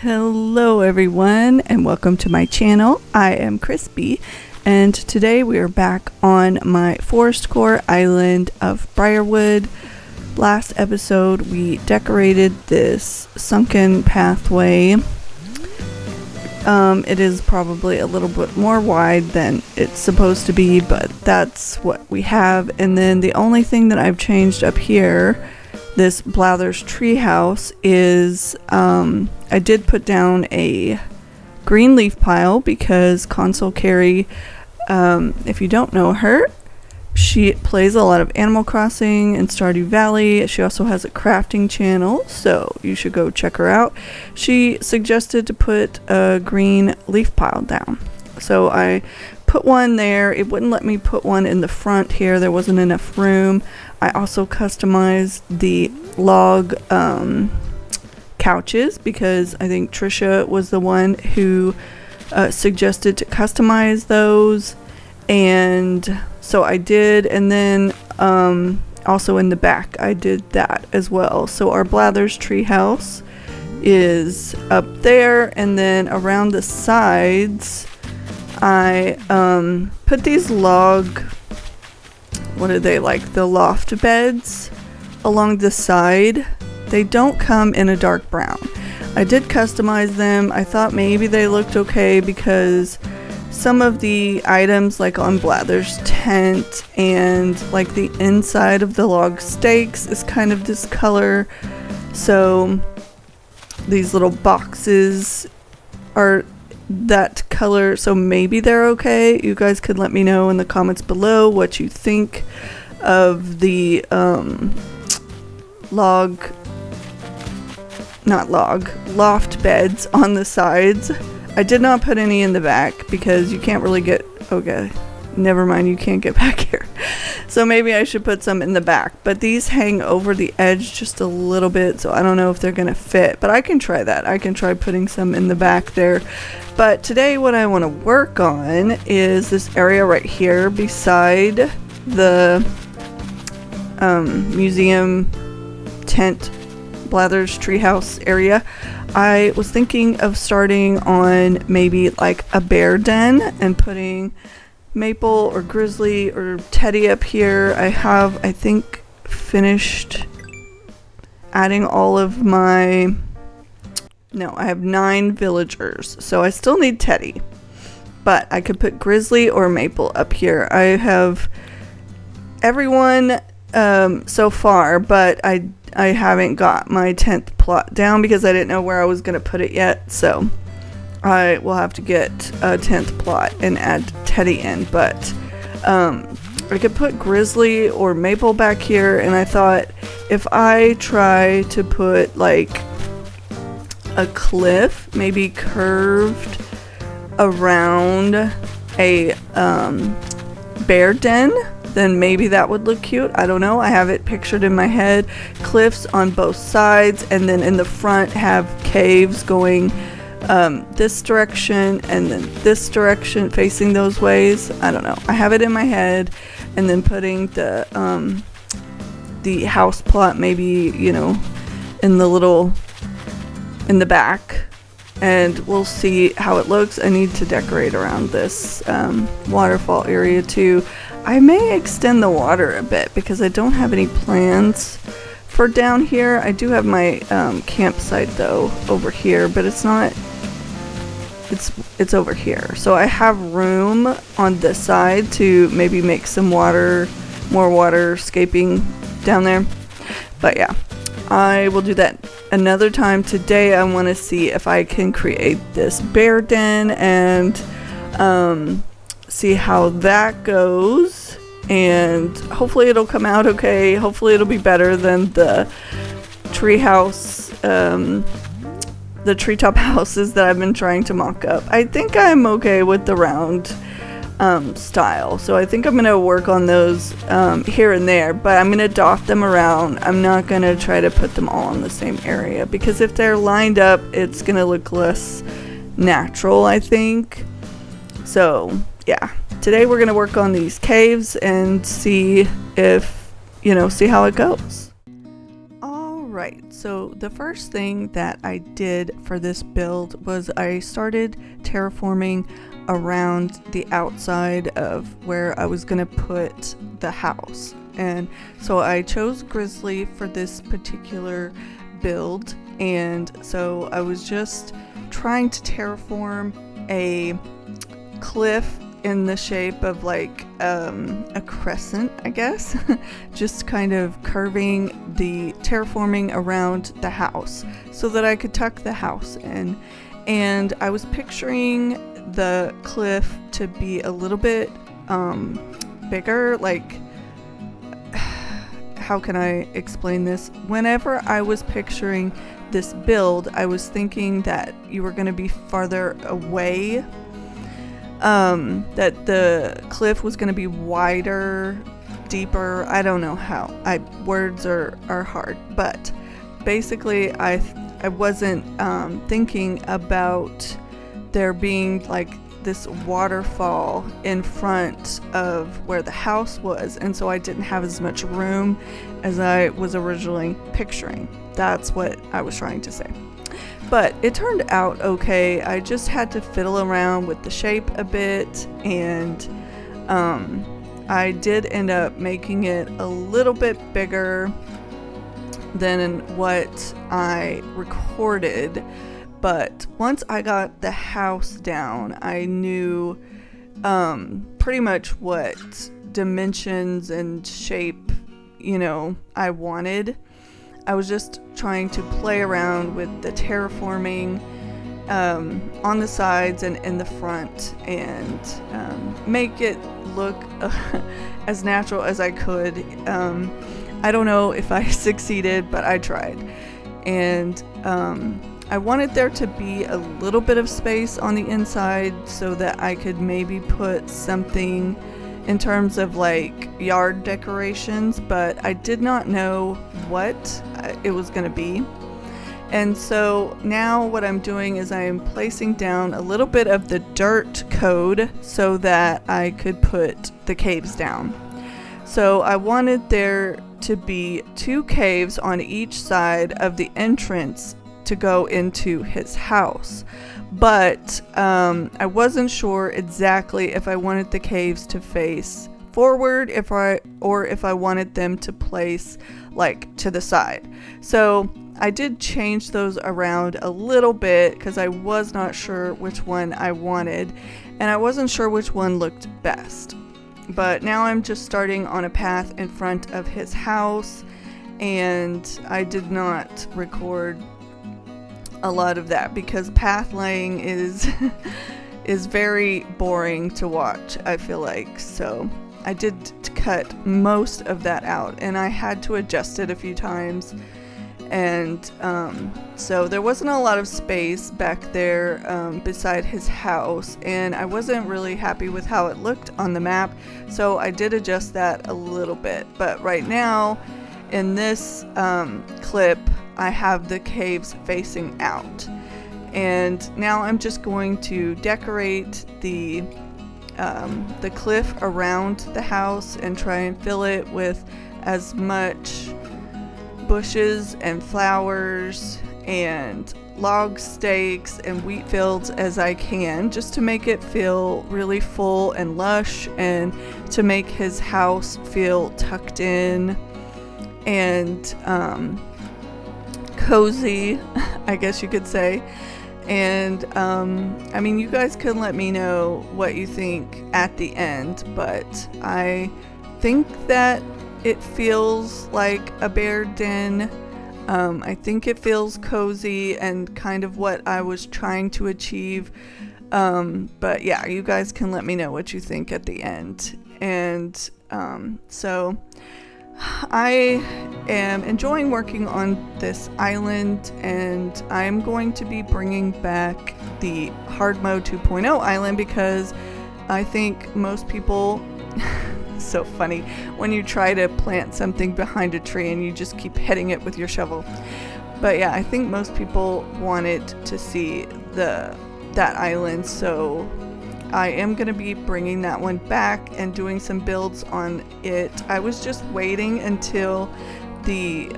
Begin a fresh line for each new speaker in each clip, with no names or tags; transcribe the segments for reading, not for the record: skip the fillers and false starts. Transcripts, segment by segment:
Hello everyone and welcome to my channel. I am Crispy and today we are back on my forest core island of Briarwood. Last episode we decorated this sunken pathway. It is probably a little bit more wide than it's supposed to be, but that's what we have. And then the only thing that I've changed up here, this Blather's treehouse, is I did put down a green leaf pile because Console Carrie, if you don't know her, she plays a lot of Animal Crossing and Stardew Valley. She also has a crafting channel, so you should go check her out. She suggested to put a green leaf pile down, so I put one there. It wouldn't let me put one in the front here. There wasn't enough room. I also customized the log couches because I think Trisha was the one who suggested to customize those, and so I did. And then also in the back I did that as well. So our Blather's treehouse is up there, and then around the sides I put these log, what are they, like the loft beds along the side. They don't come in a dark brown. I did customize them. I thought maybe they looked okay because some of the items, like on Blather's tent and like the inside of the log stakes, is kind of this color. So these little boxes are that color, so maybe they're okay. You guys could let me know in the comments below what you think of the loft beds on the sides. I did not put any in the back because you can't really get, okay, never mind, you can't get back here. So maybe I should put some in the back, but these hang over the edge just a little bit, so I don't know if they're gonna fit, but I can try that. I can try putting some in the back there. But today what I want to work on is this area right here beside the museum tent, Blather's treehouse area. I was thinking of starting on maybe like a bear den and putting Maple or Grizzly or Teddy up here. I have, I think, finished adding all of my, no, I have 9 villagers, so I still need Teddy, but I could put Grizzly or Maple up here. I have everyone so far, but I haven't got my 10th plot down because I didn't know where I was going to put it yet, so I will have to get a 10th plot and add Teddy in. But I could put Grizzly or Maple back here, and I thought if I try to put like a cliff maybe curved around a bear den, then maybe that would look cute. I don't know. I have it pictured in my head. Cliffs on both sides, and then in the front have caves going this direction and then this direction facing those ways. I don't know. I have it in my head, and then putting the house plot maybe, you know, in the back, and we'll see how it looks. I need to decorate around this waterfall area too. I may extend the water a bit because I don't have any plans for down here. I do have my campsite though over here, but it's not, it's over here. So I have room on this side to maybe make some more waterscaping down there. But yeah, I will do that another time. Today I want to see if I can create this bear den and see how that goes, and hopefully it'll come out okay. Hopefully it'll be better than the treehouse, the treetop houses that I've been trying to mock up. I think I'm okay with the round style, so I think I'm gonna work on those here and there, but I'm gonna dot them around. I'm not gonna try to put them all in the same area because if they're lined up it's gonna look less natural, I think. So yeah, today we're gonna work on these caves and see if, you know, see how it goes. Alright, so the first thing that I did for this build was I started terraforming around the outside of where I was going to put the house. And so I chose Grizzly for this particular build, and so I was just trying to terraform a cliff in the shape of like a crescent, I guess. Just kind of curving the terraforming around the house so that I could tuck the house in. And I was picturing the cliff to be a little bit bigger. Like, how can I explain this? Whenever I was picturing this build, I was thinking that you were going to be farther away, that the cliff was going to be wider, deeper. I don't know how. Words are hard, but basically I wasn't thinking about there being like this waterfall in front of where the house was, and so I didn't have as much room as I was originally picturing. That's what I was trying to say. But it turned out okay. I just had to fiddle around with the shape a bit, and I did end up making it a little bit bigger than what I recorded. But once I got the house down, I knew pretty much what dimensions and shape, I wanted. I was just trying to play around with the terraforming on the sides and in the front, and make it look as natural as I could. I don't know if I succeeded, but I tried. And I wanted there to be a little bit of space on the inside so that I could maybe put something in terms of like yard decorations, but I did not know what it was going to be. And so now what I'm doing is I am placing down a little bit of the dirt code so that I could put the caves down. So I wanted there to be 2 caves on each side of the entrance to go into his house, but I wasn't sure exactly if I wanted the caves to face forward if I wanted them to place like to the side. So I did change those around a little bit because I was not sure which one I wanted, and I wasn't sure which one looked best. But now I'm just starting on a path in front of his house, and I did not record a lot of that because path laying is very boring to watch, I feel like. So I did cut most of that out, and I had to adjust it a few times. And so there wasn't a lot of space back there beside his house, and I wasn't really happy with how it looked on the map, so I did adjust that a little bit. But right now in this clip I have the caves facing out, and now I'm just going to decorate the cliff around the house and try and fill it with as much bushes and flowers and log stakes and wheat fields as I can, just to make it feel really full and lush, and to make his house feel tucked in and cozy, I guess you could say. And I mean, you guys can let me know what you think at the end, but I think that it feels like a bear den. I think it feels cozy and kind of what I was trying to achieve. But yeah, you guys can let me know what you think at the end. And so I am enjoying working on this island, and I'm going to be bringing back the hard mode 2.0 island because I think most people so funny when you try to plant something behind a tree and you just keep hitting it with your shovel. But yeah, I think most people wanted to see that island, so I am going to be bringing that one back and doing some builds on it. I was just waiting until the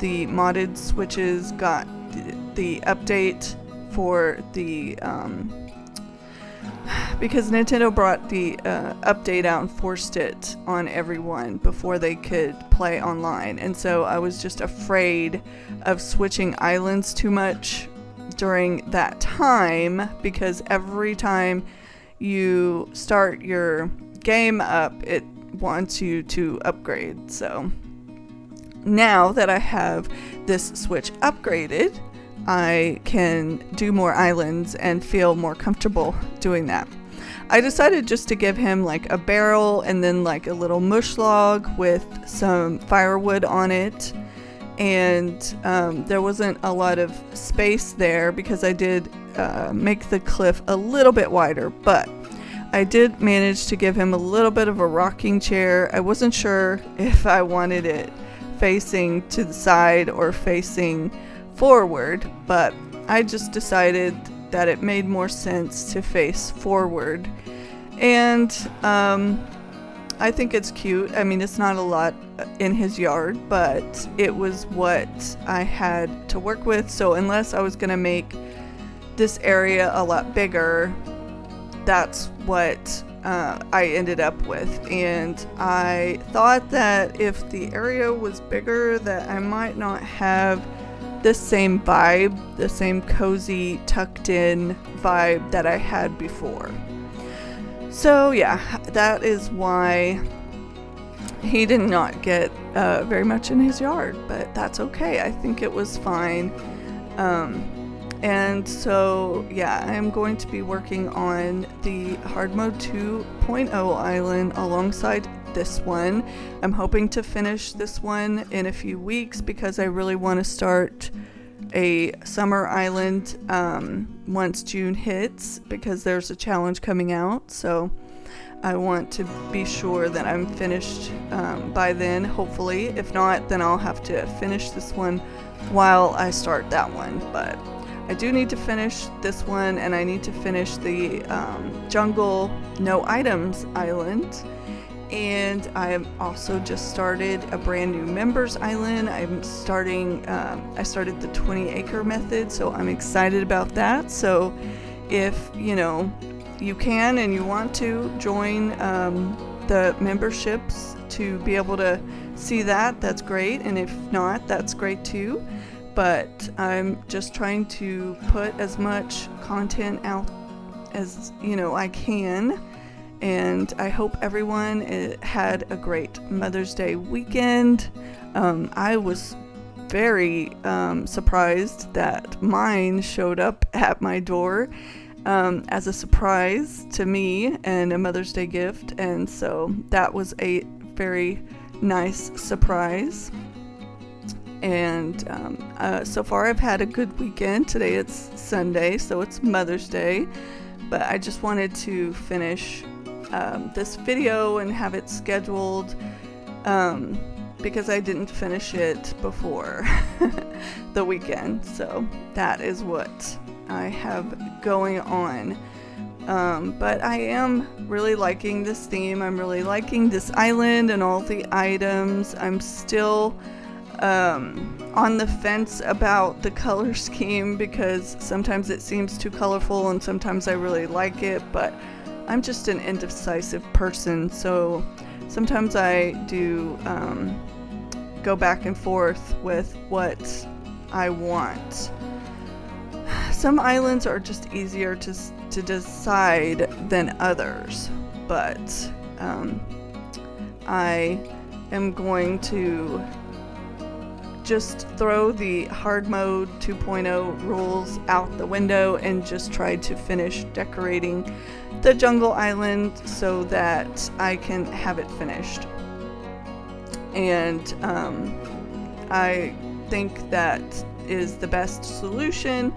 the modded switches got the update for the because Nintendo brought the update out and forced it on everyone before they could play online, and so I was just afraid of switching islands too much during that time, because every time you start your game up, it wants you to upgrade. So now that I have this Switch upgraded, I can do more islands and feel more comfortable doing that. I decided just to give him like a barrel and then like a little mush log with some firewood on it, and there wasn't a lot of space there because I did make the cliff a little bit wider, but I did manage to give him a little bit of a rocking chair. I wasn't sure if I wanted it facing to the side or facing forward, but I just decided that it made more sense to face forward, and I think it's cute. I mean, it's not a lot in his yard, but it was what I had to work with, so unless I was gonna make this area a lot bigger, that's what I ended up with. And I thought that if the area was bigger, that I might not have the same vibe, the same cozy tucked in vibe that I had before. So yeah, that is why he did not get very much in his yard, but that's okay. I think it was fine. And so yeah, I'm going to be working on the hard mode 2.0 island alongside this one. I'm hoping to finish this one in a few weeks because I really want to start a summer island once June hits, because there's a challenge coming out, so I want to be sure that I'm finished by then, hopefully. If not, then I'll have to finish this one while I start that one. But I do need to finish this one, and I need to finish the jungle no items island. And I have also just started a brand new members island. I'm starting, I started the 20 acre method, so I'm excited about that. So if, you know, you can and you want to join the memberships to be able to see that, that's great. And if not, that's great too. But I'm just trying to put as much content out as, you know, I can. And I hope everyone had a great Mother's Day weekend. I was very surprised that mine showed up at my door as a surprise to me and a Mother's Day gift. And so that was a very nice surprise. And so far I've had a good weekend. Today it's Sunday, so it's Mother's Day. But I just wanted to finish this video and have it scheduled because I didn't finish it before the weekend. So that is what I have going on. But I am really liking this theme. I'm really liking this island and all the items. I'm still on the fence about the color scheme because sometimes it seems too colorful and sometimes I really like it, but I'm just an indecisive person, so sometimes I do go back and forth with what I want. Some islands are just easier to decide than others, but I am going to just throw the hard mode 2.0 rules out the window and just try to finish decorating the jungle island so that I can have it finished. And I think that is the best solution,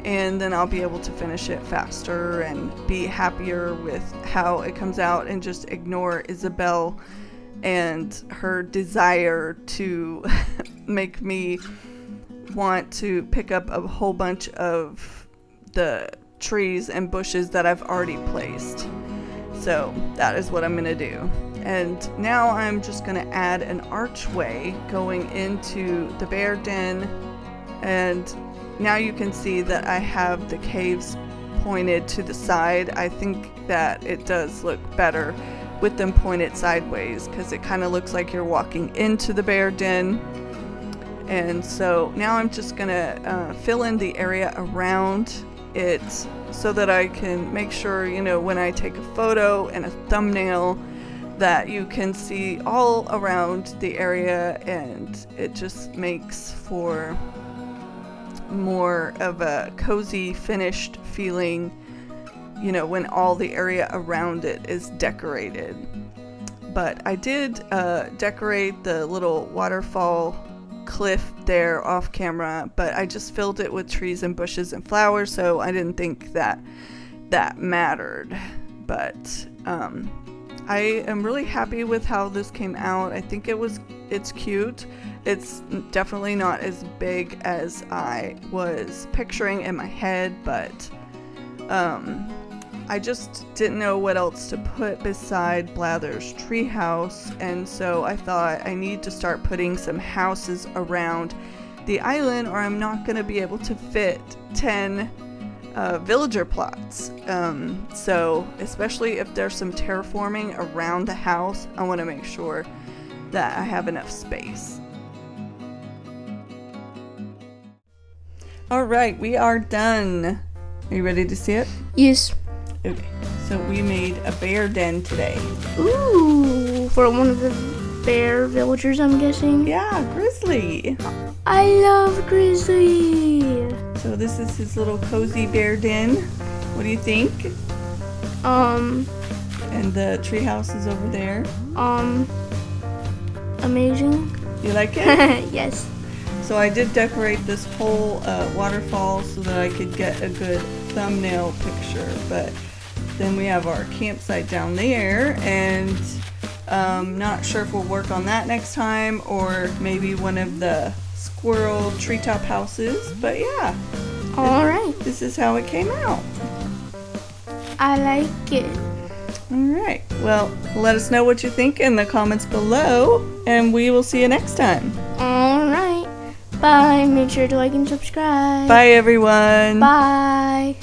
and then I'll be able to finish it faster and be happier with how it comes out and just ignore Isabel and her desire to make me want to pick up a whole bunch of the trees and bushes that I've already placed. So that is what I'm gonna do. And now I'm just going to add an archway going into the bear den. And now you can see that I have the caves pointed to the side. I think that it does look better with them pointed sideways because it kind of looks like you're walking into the bear den. And so now I'm just gonna fill in the area around it so that I can make sure, you know, when I take a photo and a thumbnail that you can see all around the area, and it just makes for more of a cozy finished feeling, you know, when all the area around it is decorated. But I did decorate the little waterfall cliff there off camera, but I just filled it with trees and bushes and flowers, so I didn't think that that mattered. But I am really happy with how this came out. I think it's cute. It's definitely not as big as I was picturing in my head, but I just didn't know what else to put beside Blather's treehouse, and so I thought I need to start putting some houses around the island, or I'm not going to be able to fit 10 villager plots. So especially if there's some terraforming around the house, I want to make sure that I have enough space. All right, we are done. Are you ready to see it?
Yes.
Okay, so we made a bear den today.
Ooh, for one of the bear villagers, I'm guessing.
Yeah, Grizzly.
I love Grizzly.
So this is his little cozy bear den. What do you think? And the treehouse is over there.
Amazing.
You like it?
Yes.
So I did decorate this whole waterfall so that I could get a good thumbnail picture, but then we have our campsite down there, and not sure if we'll work on that next time, or maybe one of the squirrel treetop houses, but yeah.
All right.
This is how it came out.
I like it.
All right. Well, let us know what you think in the comments below, and we will see you next time.
All right. Bye. Make sure to like and subscribe.
Bye, everyone.
Bye.